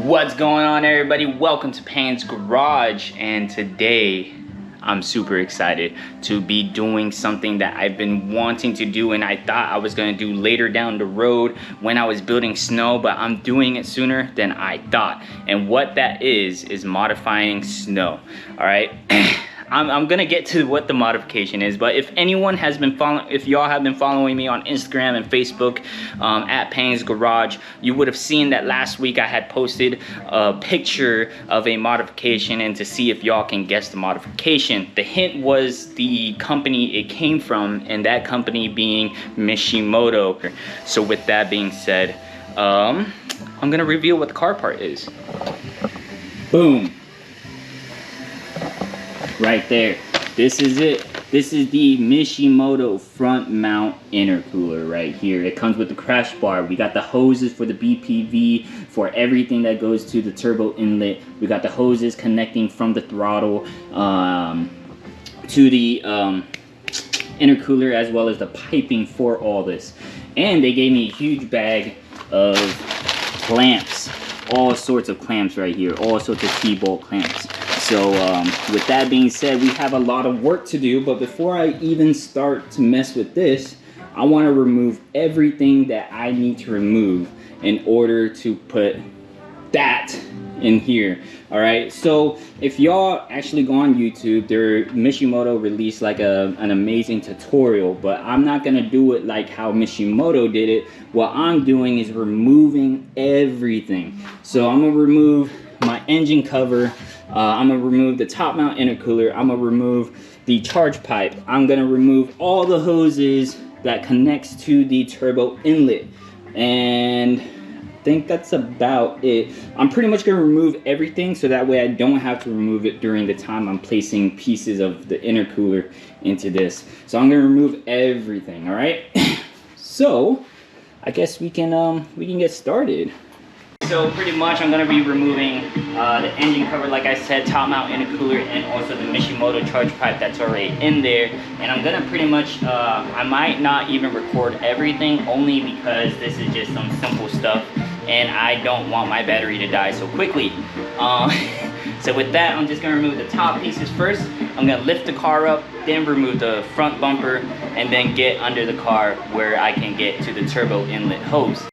What's going on, everybody? Welcome to Payne's Garage, and today I'm super excited to be doing something that I've been wanting to do, and I thought I was gonna do later down the road when I was building snow, but I'm doing it sooner than I thought. And what that is modifying snow. All right. I'm gonna get to what the modification is, but if anyone has been following, if y'all have been following me on Instagram and Facebook at Payne's Garage, you would have seen that last week I had posted a picture of a modification, and to see if y'all can guess the modification. The hint was the company it came from, and that company being Mishimoto. So with that being said, I'm gonna reveal what the car part is. Boom. Right there, this is it. This is the Mishimoto front mount intercooler right here. It comes with the crash bar. We got the hoses for the BPV, for everything that goes to the turbo inlet. We got the hoses connecting from the throttle to the intercooler, as well as the piping for all this. And they gave me a huge bag of clamps, all sorts of clamps right here, all sorts of T-bolt clamps. So with that being said, we have a lot of work to do, but before I even start to mess with this, I want to remove everything that I need to remove in order to put that in here. All right, so if y'all actually go on YouTube, Mishimoto released like an amazing tutorial, but I'm not gonna do it like how Mishimoto did it. What I'm doing is removing everything. So I'm gonna remove my engine cover, I'm gonna remove the top mount intercooler, I'm gonna remove the charge pipe, I'm gonna remove all the hoses that connects to the turbo inlet, and I think that's about it. I'm pretty much gonna remove everything so that way I don't have to remove it during the time I'm placing pieces of the intercooler into this. So I'm gonna remove everything, all right? So I guess we can get started. So pretty much I'm gonna be removing the engine cover, like I said, top mount intercooler, and also the Mishimoto charge pipe that's already in there. And I'm gonna pretty much, I might not even record everything, only because this is just some simple stuff and I don't want my battery to die so quickly. So with that, I'm just gonna remove the top pieces first. I'm gonna lift the car up, then remove the front bumper, and then get under the car where I can get to the turbo inlet hose.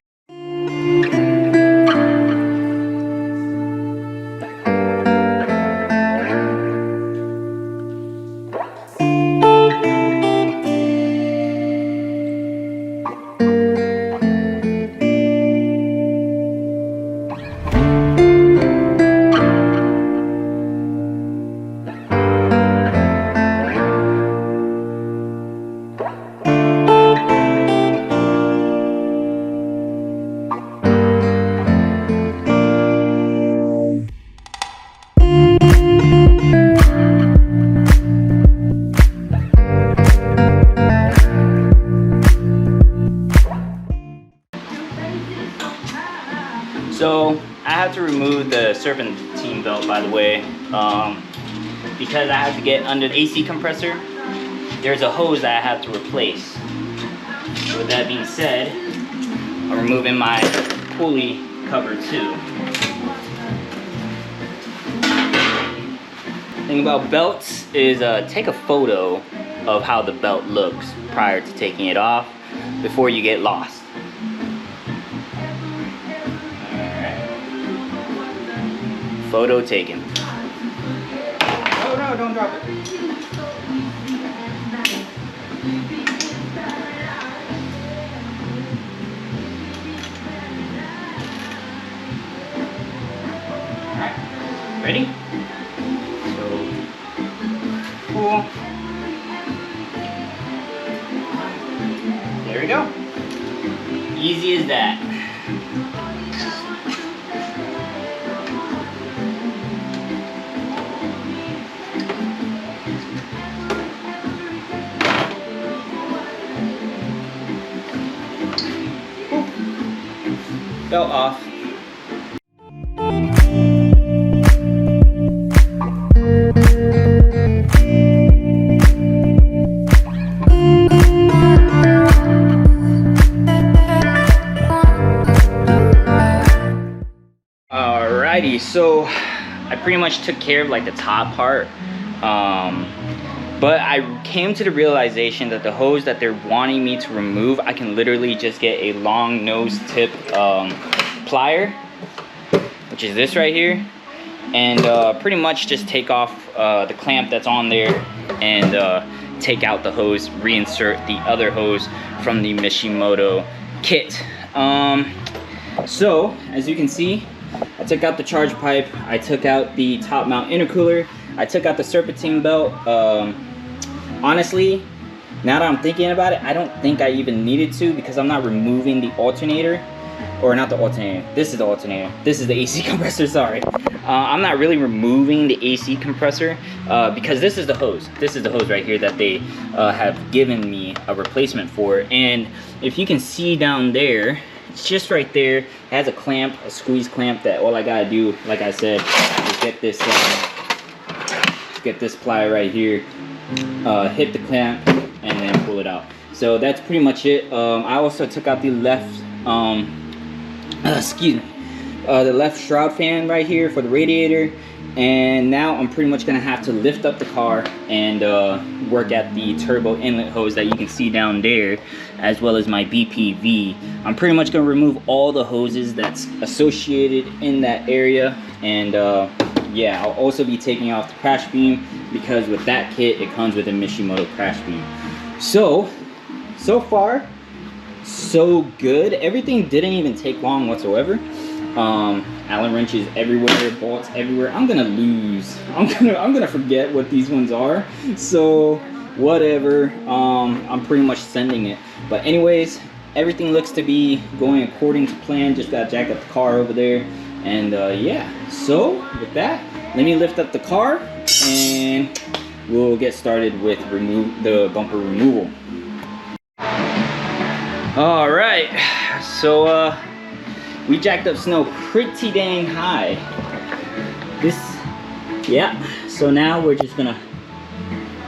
So I have to remove the serpentine belt, by the way, because I have to get under the AC compressor. There's a hose that I have to replace. So with that being said, I'm removing my pulley cover too. Thing about belts is take a photo of how the belt looks prior to taking it off before you get lost. Photo taken. Oh no, don't drop it. Alright, ready? So, cool. There we go. Easy as that. Belt off. Alrighty, so I pretty much took care of like the top part, but I came to the realization that the hose that they're wanting me to remove, I can literally just get a long nose tip plier, which is this right here, and pretty much just take off the clamp that's on there and take out the hose, reinsert the other hose from the Mishimoto kit. So as you can see, I took out the charge pipe, I took out the top mount intercooler, I took out the serpentine belt. Honestly, now that I'm thinking about it, I don't think I even needed to, because I'm not removing the alternator, or not the alternator, this is the alternator, this is the AC compressor, sorry. I'm not really removing the AC compressor because this is the hose right here that they have given me a replacement for. And if you can see down there, it's just right there. It has a clamp, a squeeze clamp, that all I gotta do, like I said, is get this plier right here, hit the clamp, and then pull it out. So that's pretty much it. I also took out the left, the left shroud fan right here for the radiator, and now I'm pretty much gonna have to lift up the car and work at the turbo inlet hose that you can see down there, as well as my BPV. I'm pretty much gonna remove all the hoses that's associated in that area, and yeah, I'll also be taking off the crash beam, because with that kit it comes with a Mishimoto crash beam. So far so good. Everything didn't even take long whatsoever. Allen wrenches everywhere, bolts everywhere. I'm gonna forget what these ones are, so whatever. I'm pretty much sending it. But anyways, everything looks to be going according to plan. Just gotta jack up the car over there, and yeah. So with that, let me lift up the car and we'll get started with the bumper removal. All right, so we jacked up snow pretty dang high. Yeah, so now we're just gonna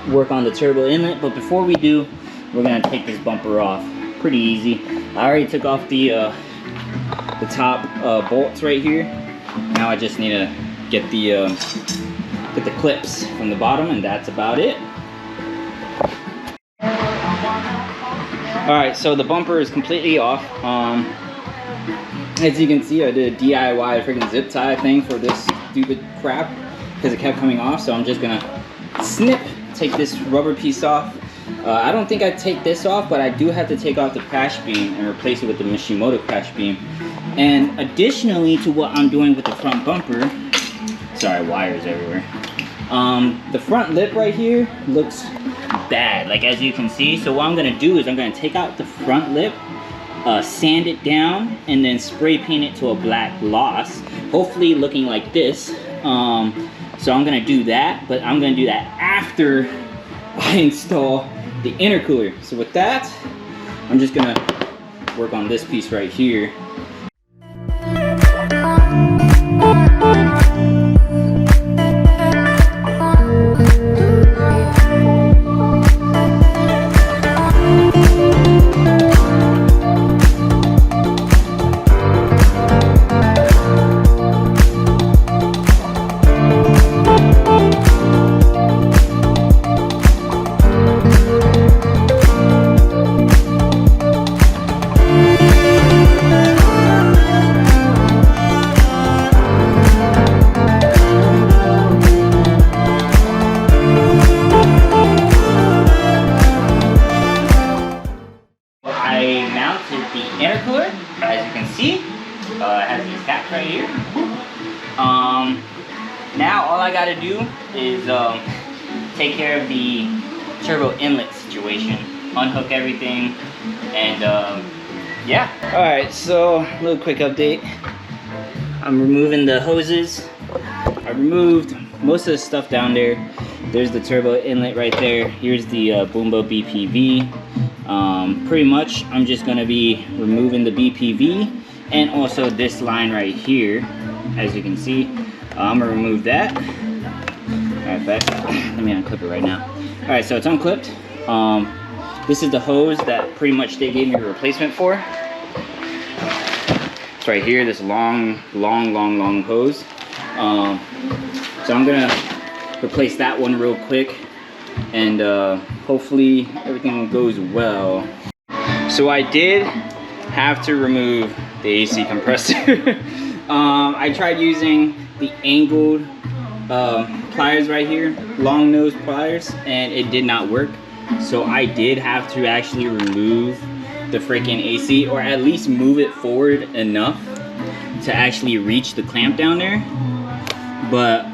work on the turbo inlet, but before we do, we're gonna take this bumper off. Pretty easy. I already took off the top bolts right here. Now I just need to get the clips from the bottom, and that's about it. Alright, so the bumper is completely off. As you can see, I did a DIY freaking zip tie thing for this stupid crap because it kept coming off, so I'm just gonna take this rubber piece off. I don't think I'd take this off, but I do have to take off the crash beam and replace it with the Mishimoto crash beam. And additionally to what I'm doing with the front bumper, sorry, wires everywhere. The front lip right here looks bad, like as you can see. So what I'm gonna do is I'm gonna take out the front lip, sand it down, and then spray paint it to a black gloss, hopefully looking like this. So I'm gonna do that, but I'm gonna do that after I install the intercooler. So with that, I'm just gonna work on this piece right here. Intercooler, as you can see, it has these caps right here. Now all I gotta do is take care of the turbo inlet situation, unhook everything, and yeah. Alright, so a little quick update. I'm removing the hoses. I removed most of the stuff down there. There's the turbo inlet right there. Here's the Boombo BPV. Pretty much I'm just gonna be removing the BPV and also this line right here, as you can see. I'm gonna remove that. Alright, let me unclip it right now. Alright, so it's unclipped. This is the hose that pretty much they gave me a replacement for. It's right here, this long hose. So I'm gonna replace that one real quick, and hopefully everything goes well. So I did have to remove the AC compressor. I tried using the angled pliers right here, long nose pliers, and it did not work. So I did have to actually remove the freaking AC, or at least move it forward enough to actually reach the clamp down there. But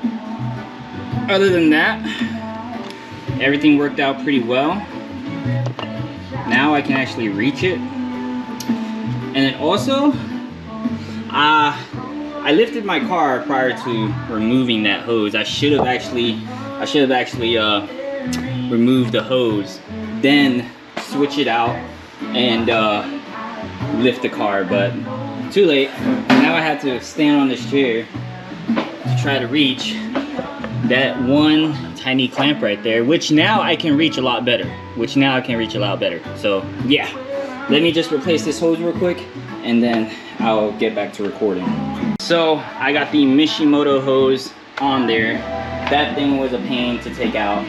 other than that, everything worked out pretty well. Now I can actually reach it. And then also, I lifted my car prior to removing that hose. I should have actually removed the hose, then switch it out and lift the car, but too late. Now I have to stand on this chair to try to reach that one tiny clamp right there, which now I can reach a lot better. So yeah, let me just replace this hose real quick, and then I'll get back to recording. So I got the Mishimoto hose on there. That thing was a pain to take out.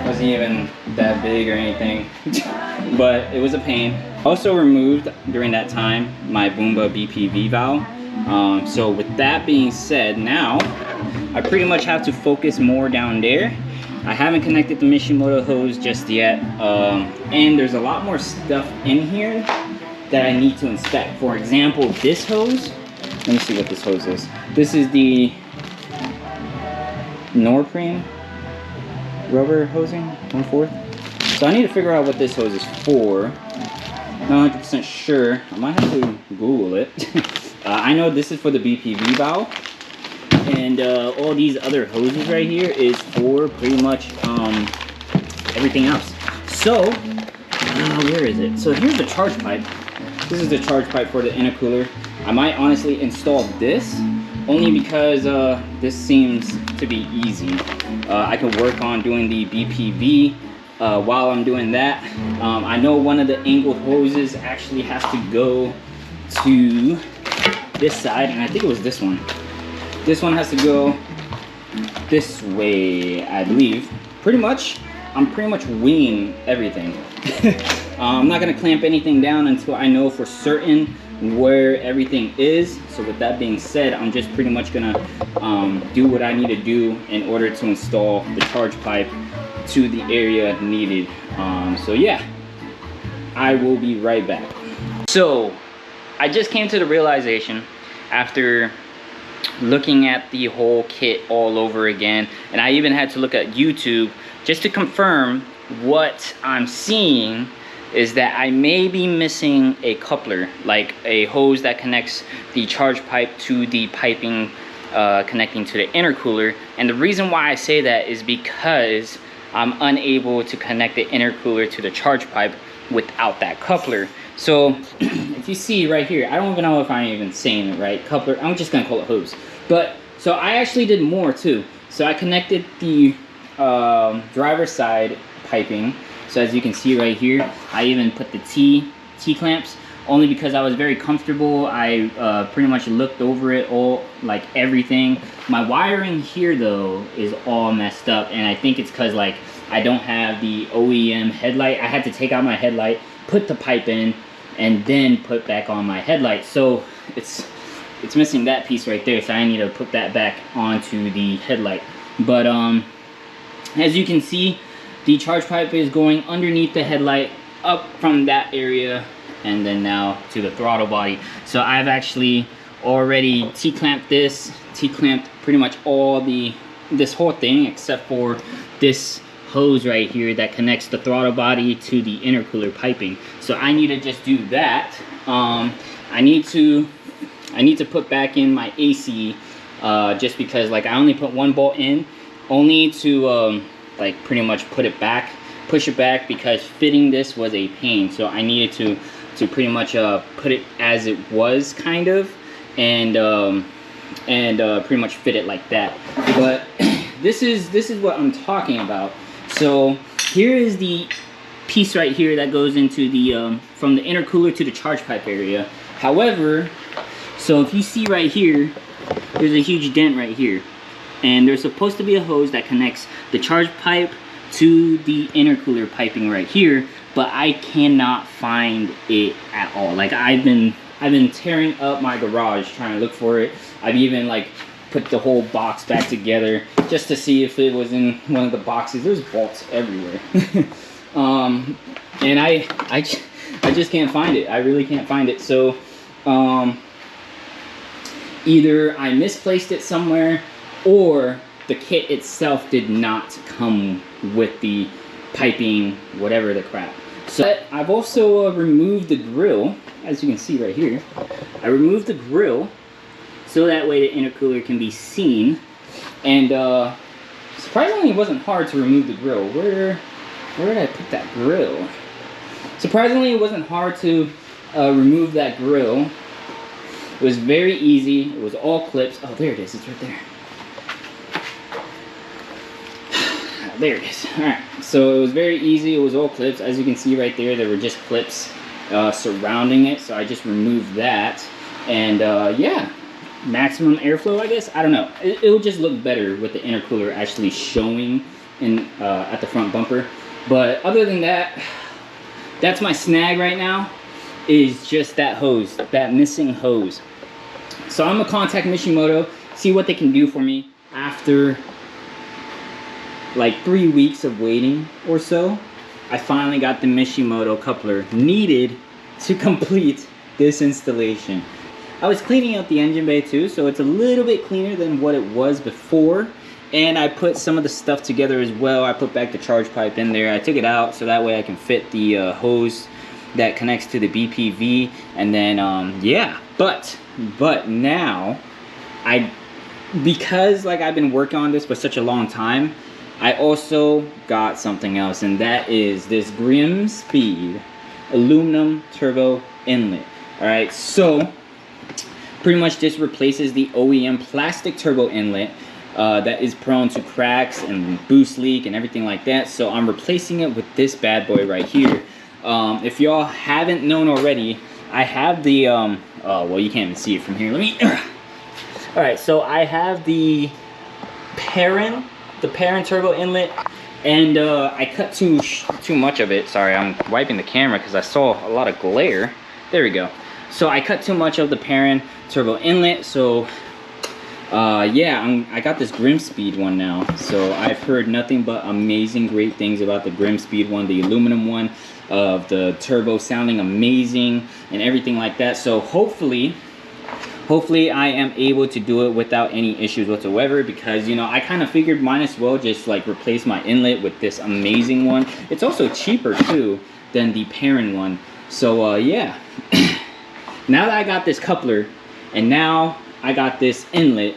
Wasn't even that big or anything, but it was a pain. Also removed during that time my Boomba BPV valve. So with that being said, now I pretty much have to focus more down there. I haven't connected the Mishimoto hose just yet, and there's a lot more stuff in here that I need to inspect. For example, this hose. Let me see what this hose is. This is the Norprene rubber hosing, 1/4. So I need to figure out what this hose is for. Not 100% sure. I might have to Google it. I know this is for the BPV valve, and all these other hoses right here is for pretty much everything else. So where is it? So here's the charge pipe. This is the charge pipe for the intercooler. I might honestly install this only because this seems to be easy. I can work on doing the BPV while I'm doing that. I know one of the angled hoses actually has to go to this side, and I think it was this one. This one has to go this way, I believe. I'm pretty much winging everything. I'm not gonna clamp anything down until I know for certain where everything is. So with that being said, I'm just pretty much gonna do what I need to do in order to install the charge pipe to the area needed. So yeah, I will be right back. So I just came to the realization after looking at the whole kit all over again, and I even had to look at YouTube just to confirm what I'm seeing is that I may be missing a coupler, like a hose that connects the charge pipe to the piping connecting to the intercooler. And the reason why I say that is because I'm unable to connect the intercooler to the charge pipe without that coupler. So if you see right here, I don't even know if I'm even saying it right, coupler, I'm just gonna call it hose. But so I actually did more too. So I connected the driver's side piping. So as you can see right here, I even put the T-clamps only because I was very comfortable. I pretty much looked over it all, like everything. My wiring here though is all messed up, and I think it's cause like I don't have the OEM headlight. I had to take out my headlight, put the pipe in, and then put back on my headlight. So it's missing that piece right there, so I need to put that back onto the headlight. But as you can see, the charge pipe is going underneath the headlight, up from that area, and then now to the throttle body. So I've actually already T-clamped this, T-clamped pretty much all this whole thing except for this hose right here that connects the throttle body to the intercooler piping. So I need to just do that. I need to put back in my AC just because like I only put one bolt in, only to like pretty much push it back because fitting this was a pain. So I needed to pretty much put it as it was kind of, and pretty much fit it like that. But this is what I'm talking about. So here is the piece right here that goes into the from the intercooler to the charge pipe area. However, so if you see right here, there's a huge dent right here, and there's supposed to be a hose that connects the charge pipe to the intercooler piping right here, but I cannot find it at all. Like I've been tearing up my garage trying to look for it. I've even like put the whole box back together just to see if it was in one of the boxes. There's bolts everywhere. And I just can't find it. I really can't find it. So either I misplaced it somewhere, or the kit itself did not come with the piping, whatever the crap. So I've also removed the grill, as you can see right here. I removed the grill so that way the intercooler can be seen. And surprisingly, it wasn't hard to remove the grill. Where did I put that grill? Surprisingly, it wasn't hard to remove that grill. It was very easy. It was all clips. Oh, there it is. It's right there. There it is. Alright, so it was very easy. It was all clips. As you can see right there, there were just clips surrounding it. So I just removed that. And yeah, maximum airflow, I guess. I don't know. It'll just look better with the intercooler actually showing in at the front bumper. But other than that, that's my snag right now, is just that hose, that missing hose. So I'm gonna contact Mishimoto, see what they can do for me after like 3 weeks of waiting or so. I finally got the Mishimoto coupler needed to complete this installation. I was cleaning out the engine bay too, so it's a little bit cleaner than what it was before. And I put some of the stuff together as well. I put back the charge pipe in there. I took it out so that way I can fit the hose that connects to the BPV. And then yeah, but now because like I've been working on this for such a long time, I also got something else, and that is this Grimmspeed aluminum turbo inlet. All right, so pretty much this replaces the OEM plastic turbo inlet that is prone to cracks and boost leak and everything like that. So I'm replacing it with this bad boy right here. If y'all haven't known already, I have the oh well, you can't even see it from here. Let me all right, so I have the parent turbo inlet, and I cut too much of it. Sorry, I'm wiping the camera because I saw a lot of glare. There we go. So I cut too much of the parent turbo inlet. So yeah, I got this Grimmspeed one now. So I've heard nothing but amazing great things about the Grimmspeed one, the aluminum one, of the turbo sounding amazing and everything like that. So hopefully I am able to do it without any issues whatsoever, because you know, I kind of figured might as well just like replace my inlet with this amazing one. It's also cheaper too than the parent one. So yeah, now that I got this coupler and now I got this inlet,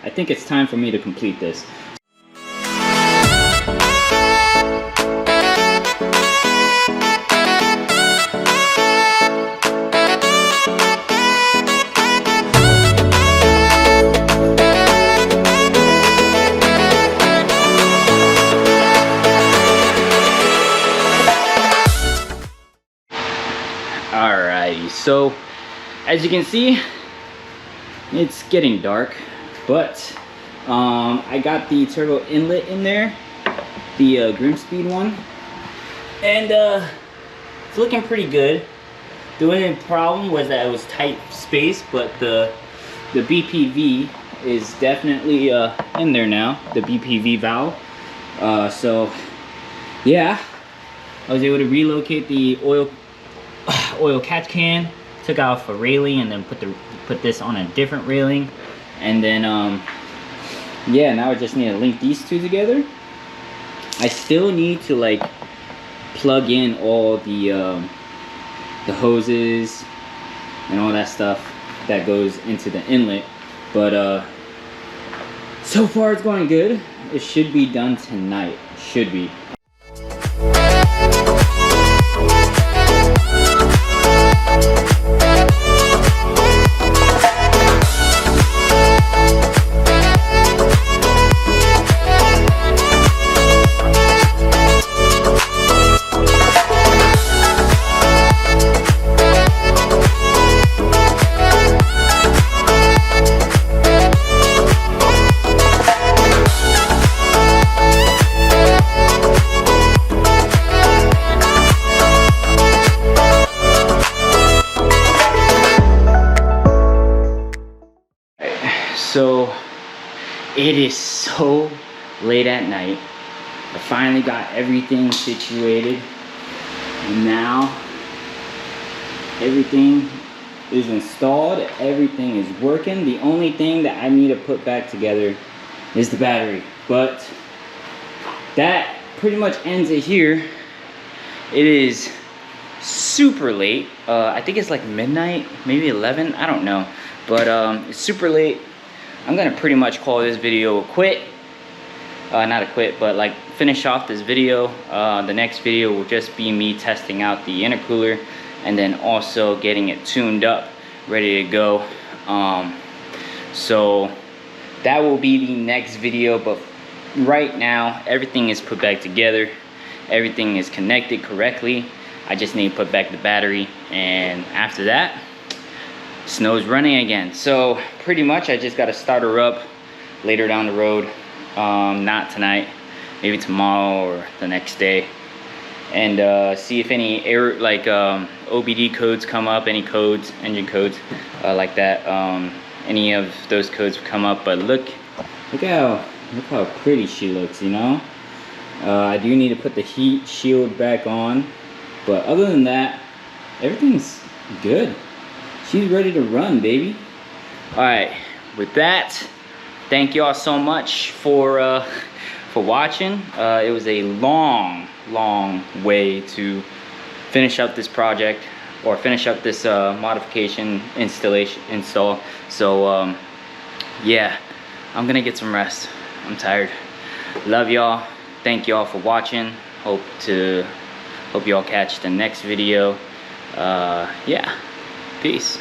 I think it's time for me to complete this. Alrighty, so as you can see, it's getting dark, but I got the turbo inlet in there, the Grimmspeed one, and it's looking pretty good. The only problem was that it was tight space, but the BPV is definitely in there now, the BPV valve. So yeah, I was able to relocate the oil catch can, took off a railing, and then put this on a different railing, and then yeah, now I just need to link these two together. I still need to like plug in all the hoses and all that stuff that goes into the inlet, but so far it's going good. It should be done tonight, should be. So it is so late at night. I finally got everything situated, and now everything is installed, everything is working. The only thing that I need to put back together is the battery, but that pretty much ends it here. It is super late. I think it's like midnight, maybe 11, I don't know, but it's super late. I'm gonna pretty much call this video a quit. Not a quit, but like finish off this video. The next video will just be me testing out the intercooler and then also getting it tuned up, ready to go. So that will be the next video, but right now everything is put back together, everything is connected correctly. I just need to put back the battery, and after that, snow's running again. So pretty much I just got to start her up later down the road. Not tonight, maybe tomorrow or the next day, and see if any error, like OBD codes come up, any codes, engine codes like that, any of those codes come up. But look how pretty she looks, you know. I do need to put the heat shield back on, but other than that, everything's good. She's ready to run, baby. All right, with that, thank y'all so much for watching. It was a long way to finish up this project, or finish up this modification install. So yeah, I'm gonna get some rest. I'm tired. Love y'all. Thank y'all for watching. Hope y'all catch the next video. Yeah, peace.